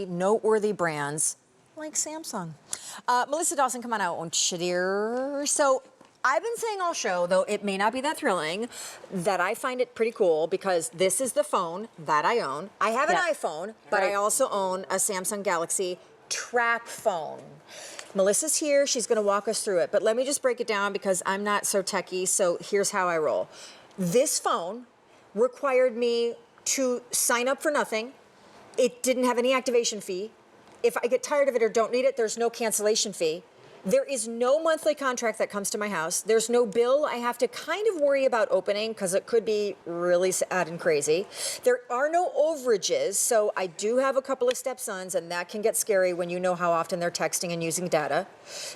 noteworthy brands like Samsung. Melissa Dawson, come on out, won't you, dear? So I've been saying all show, though it may not be that thrilling, that I find it pretty cool because this is the phone that I own. I have an iPhone, but I also own a Samsung Galaxy Tracfone. Melissa's here, she's gonna walk us through it, but let me just break it down because I'm not so techie, so here's how I roll. This phone required me to sign up for nothing. It didn't have any activation fee. If I get tired of it or don't need it, there's no cancellation fee. There is no monthly contract that comes to my house. There's no bill I have to kind of worry about opening because it could be really sad and crazy. There are no overages, so I do have a couple of stepsons, and that can get scary when you know how often they're texting and using data.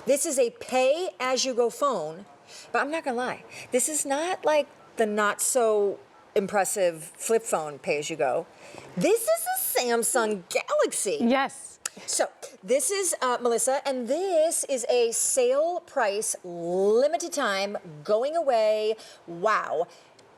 This is a pay-as-you-go phone, but I'm not gonna lie. This is not like the not-so-impressive flip phone pay-as-you-go. This is a Samsung Galaxy. Yes. So this is Melissa, and this is a sale price, limited time, going away. Wow.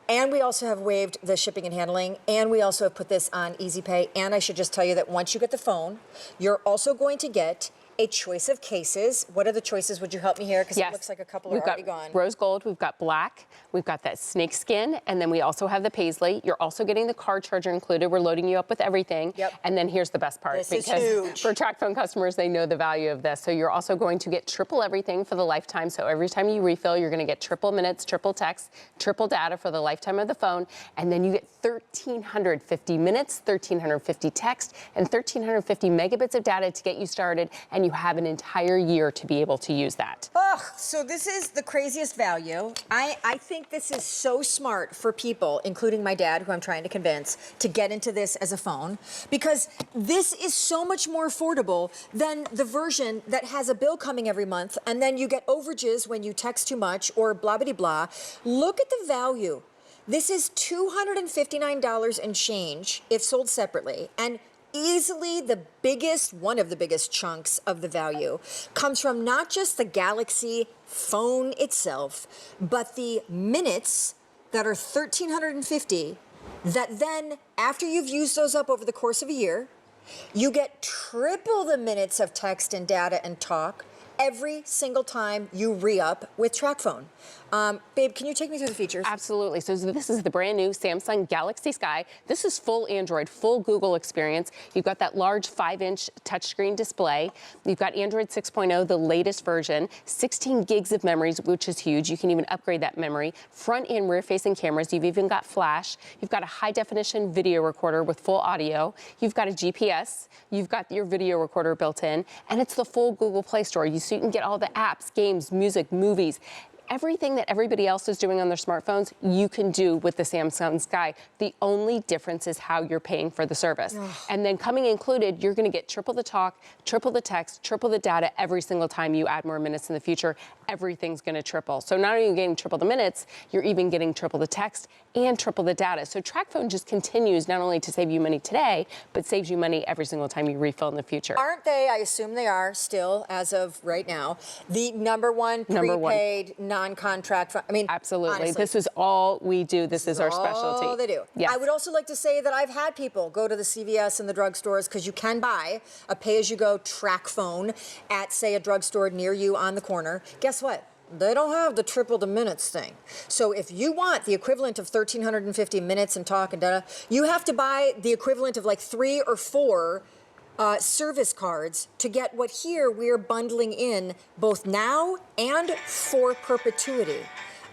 And we also have waived the shipping and handling, and we also have put this on Easy Pay. And I should just tell you that once you get the phone, you're also going to get a choice of cases. What are the choices? Would you help me here? Because it looks like a couple are already gone. Rose gold, we've got black, we've got that snake skin, and then we also have the paisley. You're also getting the car charger included. We're loading you up with everything. Yep. And then here's the best part. This is huge. For Tracfone customers, they know the value of this. So you're also going to get triple everything for the lifetime. So every time you refill, you're going to get triple minutes, triple text, triple data for the lifetime of the phone. And then you get 1,350 minutes, 1,350 text, and 1,350 megabits of data to get you started. And you have an entire year to be able to use that. Oh, so this is the craziest value. I think this is so smart for people, including my dad, who I'm trying to convince, to get into this as a phone, because this is so much more affordable than the version that has a bill coming every month, and then you get overages when you text too much or blah, blah, blah. Look at the value. This is $259 and change if sold separately, and easily the biggest, one of the biggest chunks of the value comes from not just the Galaxy phone itself, but the minutes that are 1,350 that then, after you've used those up over the course of a year, you get triple the minutes of text and data and talk every single time you re-up with Tracfone. Babe, can you take me through the features? Absolutely. So this is the brand new Samsung Galaxy Sky. This is full Android, full Google experience. You've got that large 5-inch touchscreen display. You've got Android 6.0, the latest version, 16 gigs of memories, which is huge. You can even upgrade that memory. Front and rear facing cameras. You've even got flash. You've got a high definition video recorder with full audio. You've got a GPS. You've got your video recorder built in, and it's the full Google Play Store. So you can get all the apps, games, music, movies. Everything that everybody else is doing on their smartphones, you can do with the Samsung Sky. The only difference is how you're paying for the service. And then coming included, you're going to get triple the talk, triple the text, triple the data every single time you add more minutes in the future. Everything's going to triple. So not only are you getting triple the minutes, you're even getting triple the text and triple the data. So Tracfone just continues not only to save you money today, but saves you money every single time you refill in the future. Aren't they, I assume they are still, as of right now, the number one prepaid non-contract, I mean, absolutely. Honestly, this is all we do. This is our specialty. All they do. Yes. I would also like to say that I've had people go to the CVS and the drugstores, because you can buy a pay-as-you-go Tracfone at, say, a drugstore near you on the corner. Guess what? They don't have the triple the minutes thing. So if you want the equivalent of 1,350 minutes and talk and data, you have to buy the equivalent of like 3 or 4 service cards to get what here we're bundling in both now and for perpetuity.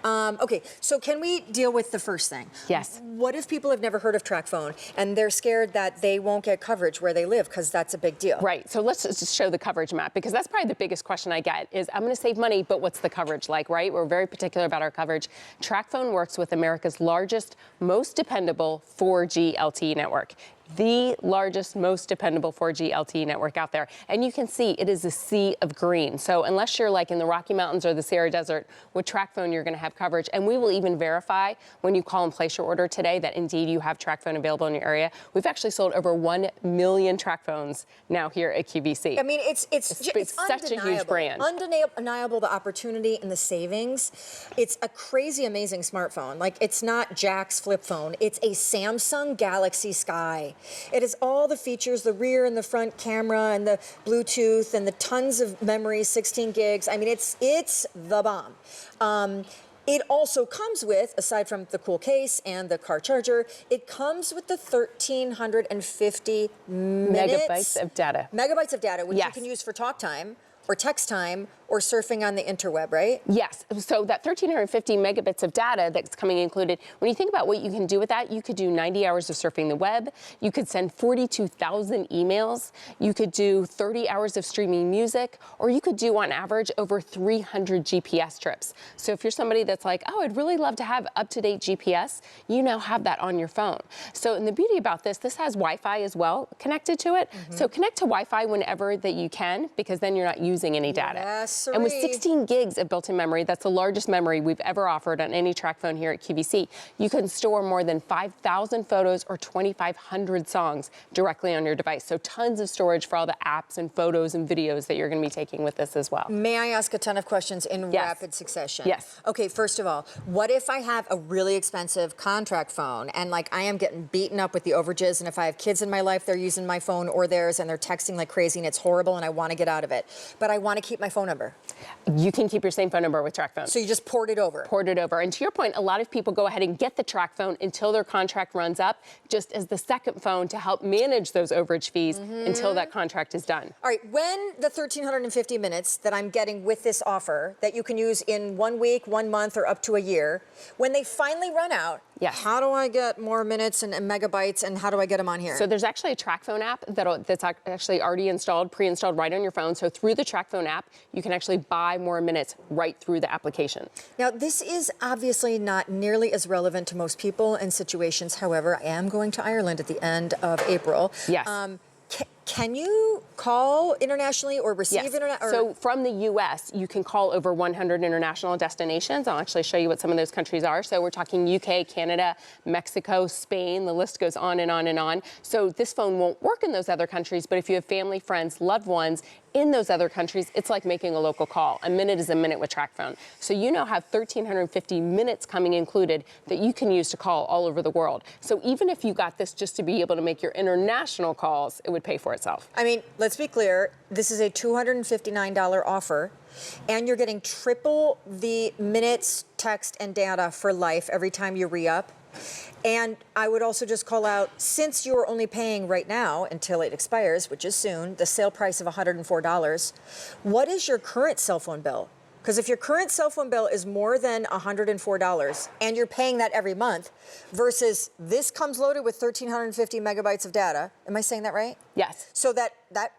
Okay, so can we deal with the first thing? Yes. What if people have never heard of Tracfone and they're scared that they won't get coverage where they live, because that's a big deal? Right, so let's just show the coverage map, because that's probably the biggest question I get is, I'm gonna save money, but what's the coverage like, right? We're very particular about our coverage. Tracfone works with America's largest, most dependable 4G LTE network. The largest, most dependable 4G LTE network out there. And you can see it is a sea of green. So unless you're like in the Rocky Mountains or the Sahara Desert, with Tracfone, you're gonna have coverage. And we will even verify when you call and place your order today that indeed you have Tracfone available in your area. We've actually sold over 1 million Tracfones now here at QVC. I mean, it's such a huge brand. Undeniable, the opportunity and the savings. It's a crazy, amazing smartphone. Like, it's not Jack's flip phone. It's a Samsung Galaxy Sky. It has all the features, the rear and the front camera and the Bluetooth and the tons of memory, 16 gigs. I mean, it's the bomb. It also comes with, aside from the cool case and the car charger, it comes with the 1,350 megabytes of data. Megabytes of data, which Yes. you can use for talk time or text time or surfing on the interweb, right? Yes, so that 1,350 megabits of data that's coming included, when you think about what you can do with that, you could do 90 hours of surfing the web, you could send 42,000 emails, you could do 30 hours of streaming music, or you could do on average over 300 GPS trips. So if you're somebody that's like, oh, I'd really love to have up-to-date GPS, you now have that on your phone. So, and the beauty about this has Wi-Fi as well connected to it. So connect to Wi-Fi whenever that you can, because then you're not using any data. Yes, and with 16 gigs of built-in memory, that's the largest memory we've ever offered on any Tracfone here at QVC. You can store more than 5,000 photos or 2,500 songs directly on your device. So tons of storage for all the apps and photos and videos that you're going to be taking with this as well. May I ask a ton of questions in rapid succession? Yes. Okay, first of all, what if I have a really expensive contract phone and like I am getting beaten up with the overages, and if I have kids in my life, they're using my phone or theirs and they're texting like crazy and it's horrible and I want to get out of it, but I want to keep my phone number? You can keep your same phone number with Tracfone. So you just port it over? Port it over. And to your point, a lot of people go ahead and get the Tracfone until their contract runs up, just as the second phone to help manage those overage fees until that contract is done. All right, when the 1,350 minutes that I'm getting with this offer that you can use in 1 week, 1 month, or up to a year, when they finally run out, how do I get more minutes and megabytes, and how do I get them on here? So there's actually a Tracfone app that's actually already installed, pre-installed right on your phone. So through the Tracfone app, you can actually buy more minutes right through the application. Now, this is obviously not nearly as relevant to most people and situations. However, I am going to Ireland at the end of April. Yes. Can you call internationally or receive international? So from the U.S., you can call over 100 international destinations. I'll actually show you what some of those countries are. So we're talking UK, Canada, Mexico, Spain. The list goes on and on and on. So this phone won't work in those other countries, but if you have family, friends, loved ones in those other countries, it's like making a local call. A minute is a minute with Tracfone. So you now have 1,350 minutes coming included that you can use to call all over the world. So even if you got this just to be able to make your international calls, it would pay for itself. I mean, let's be clear. This is a $259 offer, and you're getting triple the minutes, text, and data for life every time you re-up. And I would also just call out, since you're only paying right now until it expires, which is soon, the sale price of $104, what is your current cell phone bill? Because if your current cell phone bill is more than $104 and you're paying that every month versus this comes loaded with 1,350 megabytes of data, am I saying that right? Yes. So that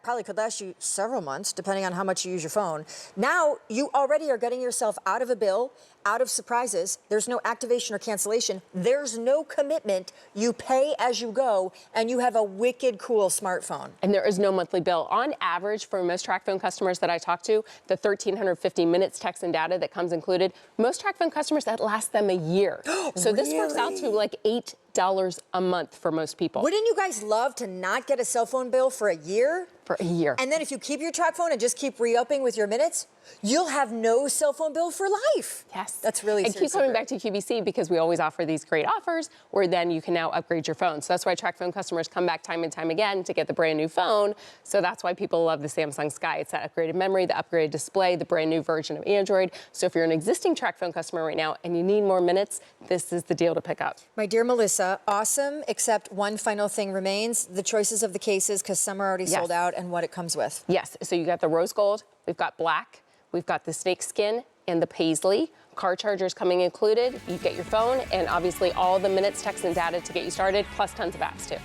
probably could last you several months, depending on how much you use your phone. Now, you already are getting yourself out of a bill, out of surprises. There's no activation or cancellation. There's no commitment. You pay as you go, and you have a wicked cool smartphone. And there is no monthly bill. On average, for most Tracfone customers that I talk to, the 1,350 minutes, text, and data that comes included, most Tracfone customers, that lasts them a year. So this works out to like $8 a month for most people. Wouldn't you guys love to not get a cell phone bill for a year? For a year. And then if you keep your Tracfone and just keep re-upping with your minutes, you'll have no cell phone bill for life. Yes. That's really And keep coming back to QVC because we always offer these great offers where then you can now upgrade your phone. So that's why Tracfone customers come back time and time again to get the brand new phone. So that's why people love the Samsung Sky. It's that upgraded memory, the upgraded display, the brand new version of Android. So if you're an existing Tracfone customer right now and you need more minutes, this is the deal to pick up. My dear Melissa, awesome, except one final thing remains, the choices of the cases, because some are already sold out, and what it comes with. Yes, so you got the rose gold, we've got black, we've got the snake skin and the paisley. Car chargers coming included. You get your phone and obviously all the minutes, text, and data to get you started, plus tons of apps too.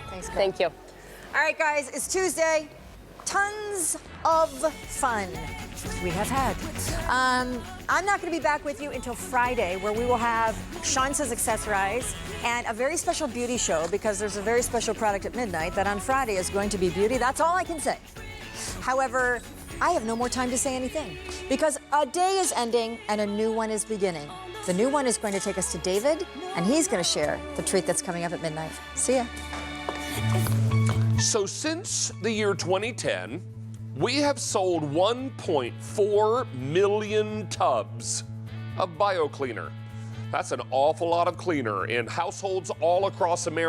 Thanks, Carol. Thank you. All right, guys, it's Tuesday. Tons of fun we have had. I'm not going to be back with you until Friday, where we will have Sean Says Accessorize and a very special beauty show, because there's a very special product at midnight that on Friday is going to be beauty. That's all I can say. However, I have no more time to say anything, because a day is ending and a new one is beginning. The new one is going to take us to David, and he's going to share the treat that's coming up at midnight. See ya. So since the year 2010, we have sold 1.4 million tubs of BioCleaner. That's an awful lot of cleaner in households all across America.